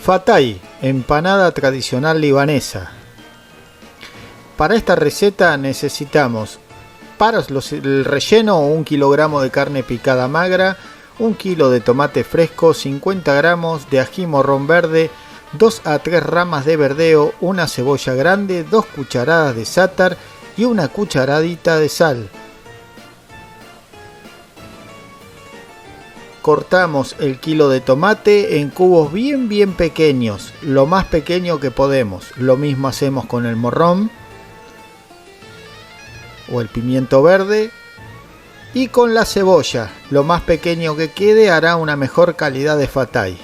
Fatay, empanada tradicional libanesa. Para esta receta necesitamos para el relleno 1 kilogramo de carne picada magra, 1 kilo de tomate fresco, 50 gramos de ají morrón verde, 2 a 3 ramas de verdeo, una cebolla grande, 2 cucharadas de sátar y una cucharadita de sal. Cortamos el kilo de tomate en cubos bien pequeños, lo más pequeño que podemos. Lo mismo hacemos con el morrón o el pimiento verde, y con la cebolla, lo más pequeño que quede hará una mejor calidad de fatay.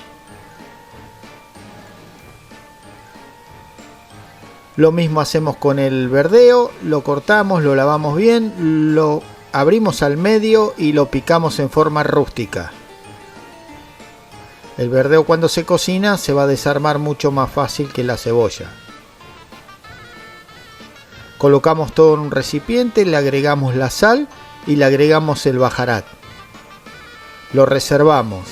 Lo mismo hacemos con el verdeo, lo cortamos, lo lavamos bien, lo abrimos al medio y lo picamos en forma rústica. El verdeo cuando se cocina se va a desarmar mucho más fácil que la cebolla. Colocamos todo en un recipiente, le agregamos la sal y le agregamos el baharat. Lo reservamos.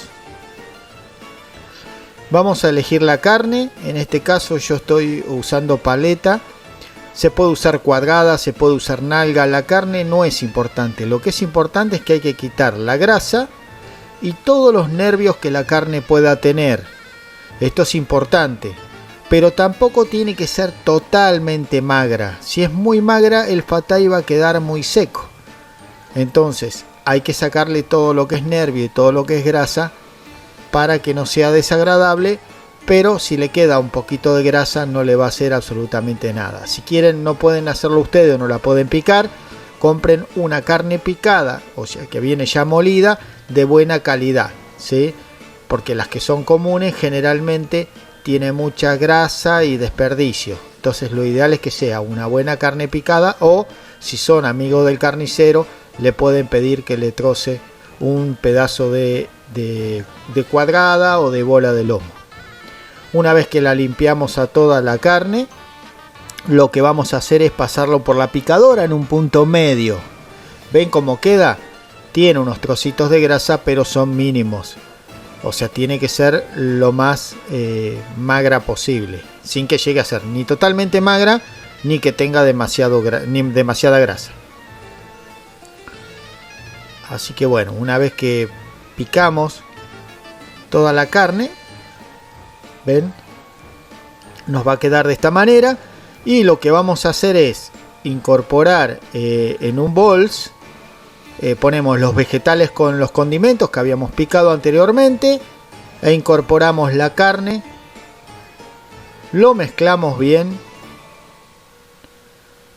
Vamos a elegir la carne, en este caso yo estoy usando paleta. Se puede usar cuadrada, se puede usar nalga, la carne no es importante. Lo que es importante es que hay que quitar la grasa y todos los nervios que la carne pueda tener. Esto es importante, pero tampoco tiene que ser totalmente magra. Si es muy magra, el fatay va a quedar muy seco. Entonces hay que sacarle todo lo que es nervio y todo lo que es grasa para que no sea desagradable, pero si le queda un poquito de grasa no le va a hacer absolutamente nada. Si quieren, no pueden hacerlo ustedes o no la pueden picar, compren una carne picada, o sea que viene ya molida, de buena calidad, ¿sí? Porque las que son comunes generalmente tienen mucha grasa y desperdicio. Entonces lo ideal es que sea una buena carne picada, o si son amigos del carnicero le pueden pedir que le troce un pedazo de cuadrada o de bola de lomo. Una vez que la limpiamos a toda la carne, lo que vamos a hacer es pasarlo por la picadora en un punto medio. ¿Ven cómo queda? Tiene unos trocitos de grasa, pero son mínimos. O sea, tiene que ser lo más magra posible, sin que llegue a ser ni totalmente magra ni que tenga demasiada grasa. Así que bueno, una vez que picamos toda la carne, ven, nos va a quedar de esta manera, y lo que vamos a hacer es incorporar en un bols, ponemos los vegetales con los condimentos que habíamos picado anteriormente e incorporamos la carne, lo mezclamos bien.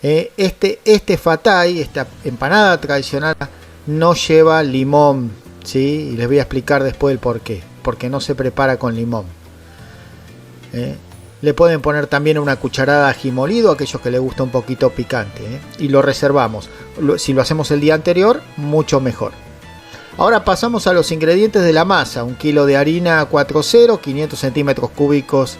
Este fatay, esta empanada tradicional, no lleva limón, ¿sí? Y les voy a explicar después el por qué. Porque no se prepara con limón. Le pueden poner también una cucharada de ají molido a aquellos que les gusta un poquito picante, y lo reservamos. Si lo hacemos el día anterior, mucho mejor. Ahora pasamos a los ingredientes de la masa. 1 kilo de harina 4.0, 500 centímetros cúbicos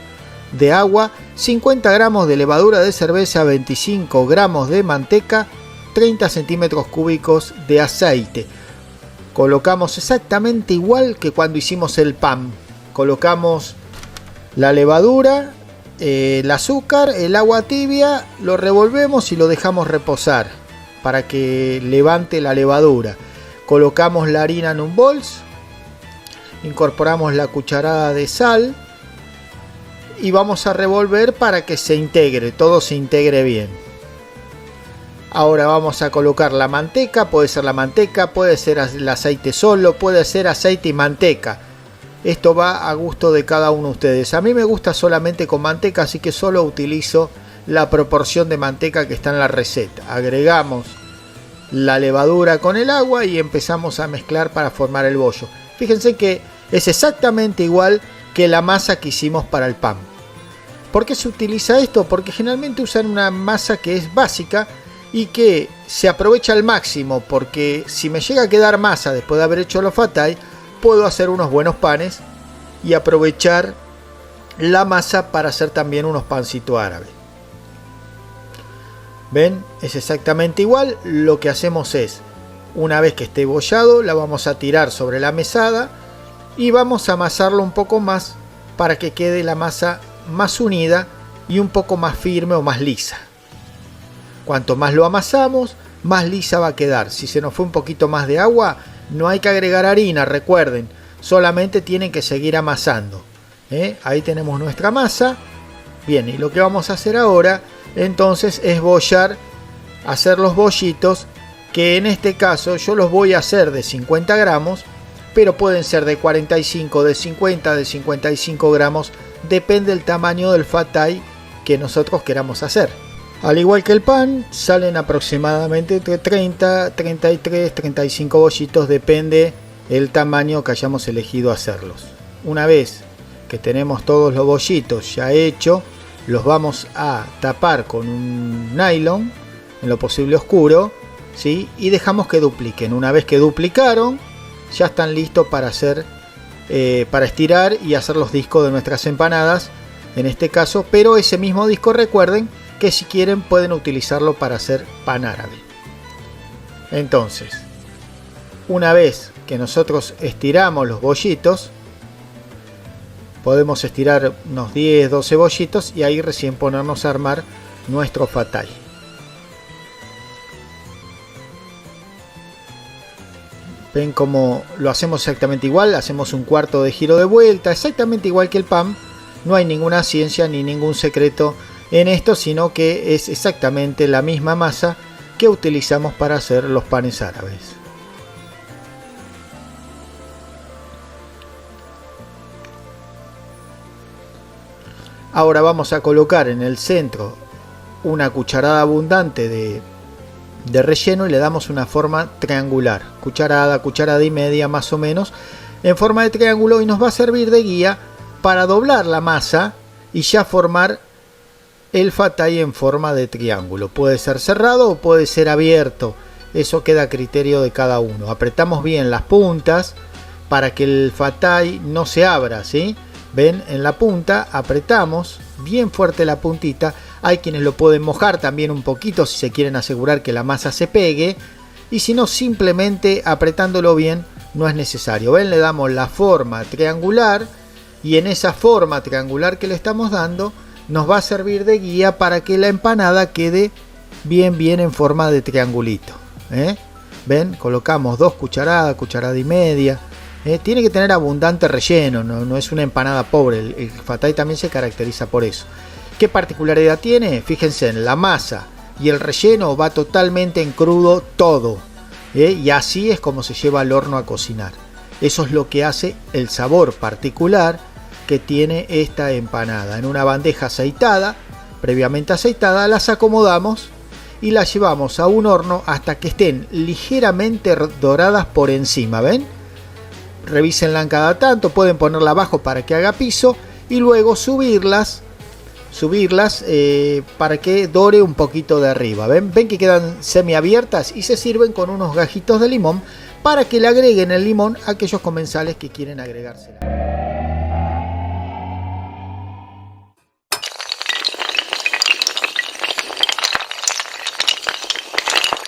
de agua, 50 gramos de levadura de cerveza, 25 gramos de manteca, 30 centímetros cúbicos de aceite. Colocamos exactamente igual que cuando hicimos el pan. Colocamos la levadura, el azúcar, el agua tibia, lo revolvemos y lo dejamos reposar para que levante la levadura. Colocamos la harina en un bols, incorporamos la cucharada de sal y vamos a revolver para que se integre, todo se integre bien. Ahora vamos a colocar la manteca, puede ser la manteca, puede ser el aceite solo, puede ser aceite y manteca. Esto va a gusto de cada uno de ustedes. A mí me gusta solamente con manteca, así que solo utilizo la proporción de manteca que está en la receta. Agregamos la levadura con el agua y empezamos a mezclar para formar el bollo. Fíjense que es exactamente igual que la masa que hicimos para el pan. ¿Por qué se utiliza esto? Porque generalmente usan una masa que es básica y que se aprovecha al máximo, porque si me llega a quedar masa después de haber hecho los fatay, puedo hacer unos buenos panes y aprovechar la masa para hacer también unos pancitos árabes. ¿Ven? Es exactamente igual. Lo que hacemos es, una vez que esté bollado, la vamos a tirar sobre la mesada y vamos a amasarlo un poco más para que quede la masa más unida y un poco más firme o más lisa. Cuanto más lo amasamos, más lisa va a quedar. Si se nos fue un poquito más de agua, no hay que agregar harina, recuerden, solamente tienen que seguir amasando. Ahí tenemos nuestra masa. Bien, y lo que vamos a hacer ahora entonces es bollar, hacer los bollitos, que en este caso yo los voy a hacer de 50 gramos, pero pueden ser de 45, de 50, de 55 gramos, depende del tamaño del fat thai que nosotros queramos hacer. Al igual que el pan, salen aproximadamente entre 30, 33, 35 bollitos, depende el tamaño que hayamos elegido hacerlos. Una vez que tenemos todos los bollitos ya hechos, los vamos a tapar con un nylon, en lo posible oscuro, ¿sí? Y dejamos que dupliquen. Una vez que duplicaron, ya están listos para hacer, para estirar y hacer los discos de nuestras empanadas, en este caso. Pero ese mismo disco, recuerden que si quieren pueden utilizarlo para hacer pan árabe. Entonces, una vez que nosotros estiramos los bollitos, podemos estirar unos 10, 12 bollitos y ahí recién ponernos a armar nuestro fat thai. Ven cómo lo hacemos exactamente igual, hacemos un cuarto de giro de vuelta, exactamente igual que el pan. No hay ninguna ciencia ni ningún secreto en esto, sino que es exactamente la misma masa que utilizamos para hacer los panes árabes. Ahora vamos a colocar en el centro una cucharada abundante de relleno y le damos una forma triangular, cucharada, cucharada y media más o menos, en forma de triángulo, y nos va a servir de guía para doblar la masa y ya formar el fat thai en forma de triángulo. Puede ser cerrado o puede ser abierto, eso queda a criterio de cada uno. Apretamos bien las puntas para que el fat thai no se abra, ¿sí? Ven, en la punta apretamos bien fuerte la puntita. Hay quienes lo pueden mojar también un poquito si se quieren asegurar que la masa se pegue, y si no, simplemente apretándolo bien no es necesario. Ven, le damos la forma triangular y en esa forma triangular que le estamos dando nos va a servir de guía para que la empanada quede bien en forma de triangulito. Ven, colocamos 2 cucharadas, cucharada y media. Tiene que tener abundante relleno, no es una empanada pobre. El fat thai también se caracteriza por eso. ¿Qué particularidad tiene? Fíjense, en la masa y el relleno va totalmente en crudo todo, y así es como se lleva al horno a cocinar. Eso es lo que hace el sabor particular que tiene esta empanada. En una bandeja aceitada, previamente aceitada, las acomodamos y las llevamos a un horno hasta que estén ligeramente doradas por encima. ¿Ven? Revísenla cada tanto, pueden ponerla abajo para que haga piso y luego subirlas para que dore un poquito de arriba. ¿Ven que quedan semiabiertas y se sirven con unos gajitos de limón para que le agreguen el limón a aquellos comensales que quieren agregársela.